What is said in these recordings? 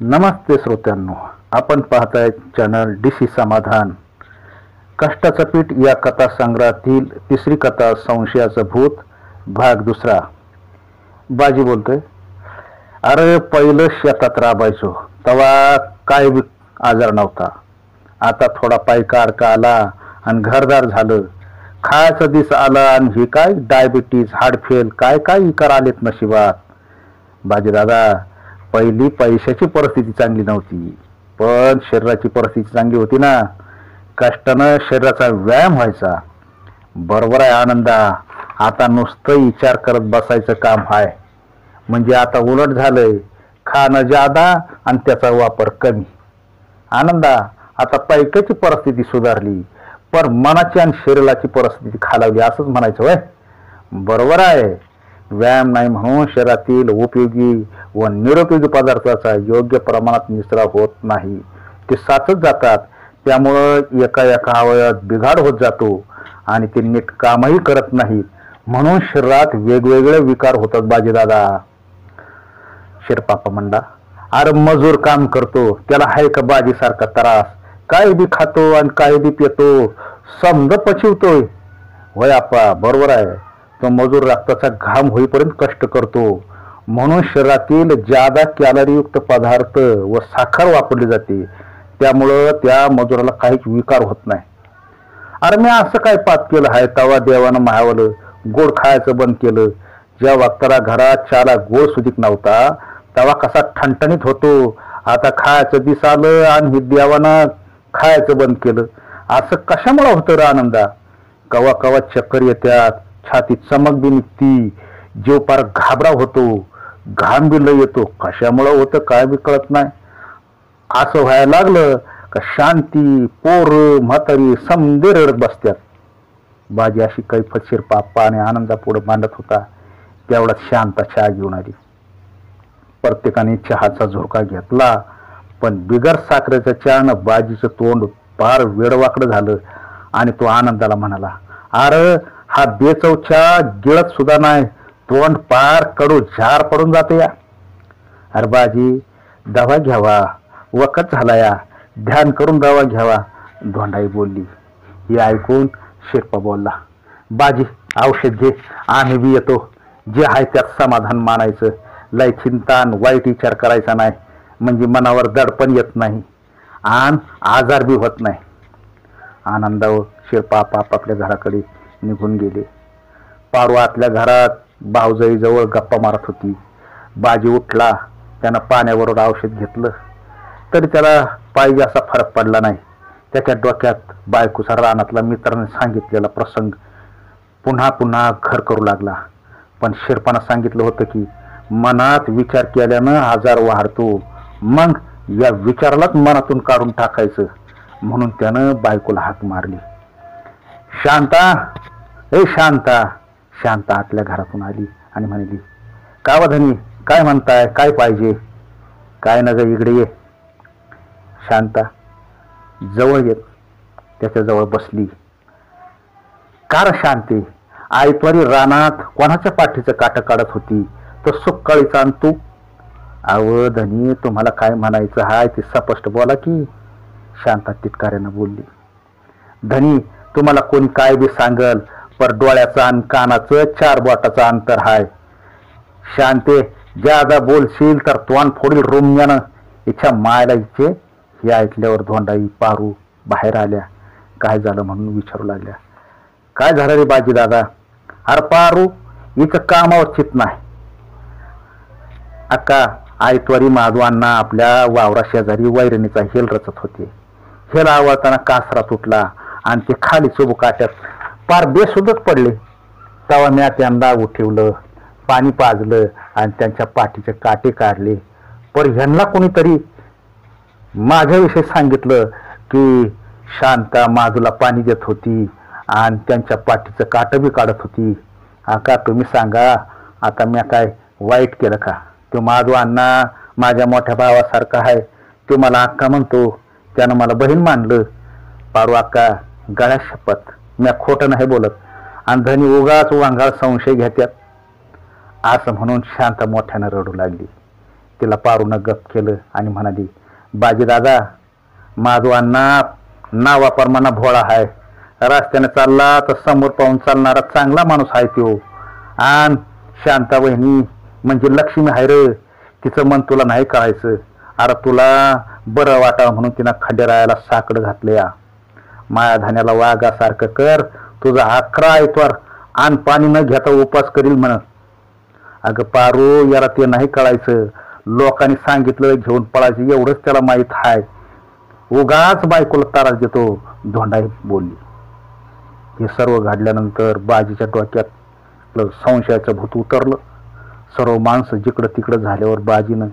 नमस्ते श्रोत्यांनो, आपण पाहताय चॅनल डीसी समाधान. कष्टाचं पीठ या कथा संग्रहातील तिसरी कथा संशयाचं भूत भाग दुसरा. बाजी बोलतोय. अरे पहिलं शेतात राबायचो तेव्हा काय आजार नव्हता. आता थोडा पायका अडका आला आणि घरदार झालं. खायचं दिस आला आणि ही काय डायबिटीज हार्टफेल काय काय विकार आलेत नशिबात. बाजी दादा, पहिली पैशाची परिस्थिती चांगली नव्हती, पण शरीराची परिस्थिती चांगली होती ना. कष्टानं शरीराचा व्यायाम व्हायचा. बरोबर आहे आनंदा, आता नुसतं विचार करत बसायचं काम आहे. म्हणजे आता उलट झालंय, खाणं जादा आणि त्याचा वापर कमी. आनंदा, आता पैशाची परिस्थिती सुधारली, पण मनाची आणि शरीराची परिस्थिती खालावली असंच म्हणायचं होय. बरोबर आहे. व्यायाम नाही म्हणून शरीरातील उपयोगी व निरुपयोगी पदार्थाचा योग्य प्रमाणात निचरा होत नाही, ते साचत जातात. त्यामुळं एका अवयवात बिघाड होत जातो आणि ते नीट कामही करत नाहीत, म्हणून शरीरात वेगवेगळे विकार होतात. बाजीदादा, शिरपापा म्हणला. अरे मजूर काम करतो त्याला हाय का बाजीसारखा त्रास? काय बी खातो आणि काय बी पितो, समज पचिवतोय. होय आपा, बरोबर आहे. तो मजूर रक्ताचा घाम होईपर्यंत कष्ट करतो, म्हणून शरीरातील जादा कॅलरीयुक्त पदार्थ व साखर वापरली जाते. त्यामुळं त्या मजुराला काहीच विकार होत नाही. अरे मी असं काय पाप केलं आहे तेव्हा देवानं मायावलं गोड खायचं बंद केलं. ज्या वक्ताला घरात चहाला गोड सुधीक नव्हता तेव्हा कसा ठणठणीत होतो. आता खायचं दिस आलं आणि देवानं खायचं बंद केलं. असं कशामुळे होतं रे आनंदा? कवा कवा चक्कर येत्यात, छातीत चमक बी निघती, जीव पार घाबरा होतो, घाम बी लय येतो. कशामुळं होतं काय बी कळत नाही. असं व्हायला लागलं का शांती पोर म्हातारी समदे रडत बसत्यात. बाजी अशी कैफतशीर पाप्पा आणि आनंदा पुढे मांडत होता. तेवढ्यात शांता चहा घेऊन आली. प्रत्येकाने चहाचा झोका घेतला, पण बिगर साखरेच्या चहानं बाजीचं तोंड फार वेडवाकडं झालं आणि तो आनंदाला म्हणाला, अरे हा बेचव चहा गिळत सुद्धा नाही, तोंड पार कडू झार पडून जाते या. अरे बाजी, दवा घ्यावा, वखत झाला या, ध्यान करून दवा घ्यावा, धोंडाई बोलली. हे ऐकून शिरपा बोलला, बाजी औषध घे, आम्ही बी येतो. जे आहे त्यात समाधान मानायचं. लय चिंतान वाईट विचार करायचा नाही, म्हणजे मनावर दडपण येत नाही आणि आजार बी होत नाही. आनंद शिरपा आपापल्या घराकडे निघून गेले. पारू आतल्या घरात भाऊजाईजवळ गप्पा मारत होती. बाजी उठला. त्यानं पाण्याबरोबर औषध घेतलं तरी त्याला पाहिजे असा फरक पडला नाही. त्याच्या डोक्यात बायकोचा रानातला मित्राने सांगितलेला प्रसंग पुन्हा पुन्हा घर करू लागला. पण शिरपानं सांगितलं होतं की मनात विचार केल्यानं आजार वाढतो, मग या विचारालाच मनातून काढून टाकायचं. म्हणून त्यानं बायकोला हाक मारली. शांता, ए शांता. शांता आतल्या घरातून आली आणि म्हणली, का वधनी, काय म्हणताय, काय पाहिजे? काय न ग, इकडे ये. शांता जवळ येत त्याच्याजवळ बसली. कार शांती, आयतवारी रानात कोणाच्या पाठीचं काट काढत होती तो सुक्काळीचा आणि तू? अव धनी, तुम्हाला काय म्हणायचं हाय ते स्पष्ट बोला की. शांता तिटकाऱ्यानं बोलली. धनी, तुम्हाला कोणी काय बी सांगल, पर डोळ्याचं आणि कानाचं 4 बोटाचं अंतर हाय. शांते, ज्यादा बोलशील तर तोंड फोडील रोमण्यानं. इच्छा मायला इच्छे. हे ऐकल्यावर धोंडाई पारू बाहेर आल्या. काय झालं म्हणून विचारू लागल्या. काय झालं रे बाजी दादा? अरे पारू, हिचं कामावर चित नाही. अक्का, आयतवारी माधवांना आपल्या वावरा शेजारी वैरणीचा हेल रचत होते. हेल आवळताना कासरा तुटला आणि ते खाली चुबुकाट्यात पार बेसुद्धच पडले. तेव्हा मी त्यांना उठवलं, पाणी पाजलं आणि त्यांच्या पाठीचे काटे काढले. पण ह्यांना कोणीतरी माझ्याविषयी सांगितलं की शांता माधूला पाणी देत होती आणि त्यांच्या पाठीचं काट बी काढत होती. आका तुम्ही सांगा, आता मी काय वाईट केलं का? तो माधव अण्णा माझ्या मोठ्या भावासारखा आहे. तो मला अक्का म्हणतो, त्यानं मला बहीण मानलं. पारू अक्का, गळ्या शपथ मी खोटं नाही बोलत. आणि धनी उगाच वांगाळ संशय घेत्यात. असं म्हणून शांत मोठ्यानं रडू लागली. तिला पारूनं गप केलं आणि म्हणाली, बाजी दादा, माझा नावाप्रमाणे भोळा आहे. रस्त्याने चालला तर समोर पाहून चालणारा चांगला माणूस आहे तो. आणि शांता वहिनी म्हणजे लक्ष्मी आहे रे, तिचं मन तुला नाही कळायचं. अरे तुला बरं वाटावं म्हणून तिनं खंडेरायाला साकडं घातलं या. माया धान्याला वाघासारखं कर, तुझा 11 ऐतवार आण पाणी न घेता उपास करील म्हण. अगं पारू, याला ते नाही कळायचं. लोकांनी सांगितलं घेऊन पळायचं एवढंच त्याला माहीत आहे. उगाच बायकोला त्रास देतो, धोंडाई बोलली. हे सर्व घडल्यानंतर बाजीच्या डोक्यात संशयाचं भूत उतरलं. सर्व माणसं जिकडं तिकडं झाल्यावर बाजीनं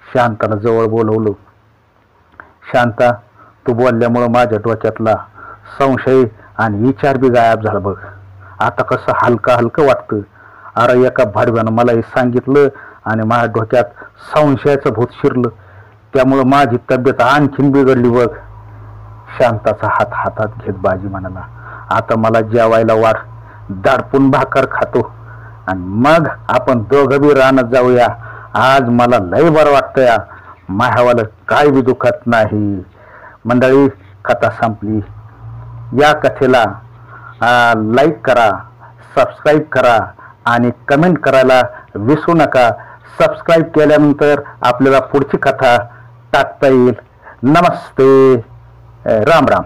शांताला जवळ बोलवलं. शांता, तू बोलल्यामुळं माझ्या डोक्यातला संशय आणि विचार बी गायब झाला बघ. आता कसं हलकं हलकं वाटतं. अरे एका भाडव्यानं मला हे सांगितलं आणि माझ्या डोक्यात संशयाचं भूत शिरलं, त्यामुळं माझी तब्येत आणखीन बिघडली बघ. शांताचा हात हातात घेत बाजी म्हणाला, आता मला जेवायला वाढ, दाडपून भाकर खातो आणि मग आपण दोघं बी रानात जाऊया. आज मला लय बरं वाटतं या. माह्यावाला काय बी दुखत नाही. मंडळी, कथा संपली. या कथेला लाईक करा, सबस्क्राईब करा आणि कमेंट करायला विसरू नका. सबस्क्राईब केल्यानंतर आपल्याला पुढची कथा टाकता येईल. नमस्ते, राम राम.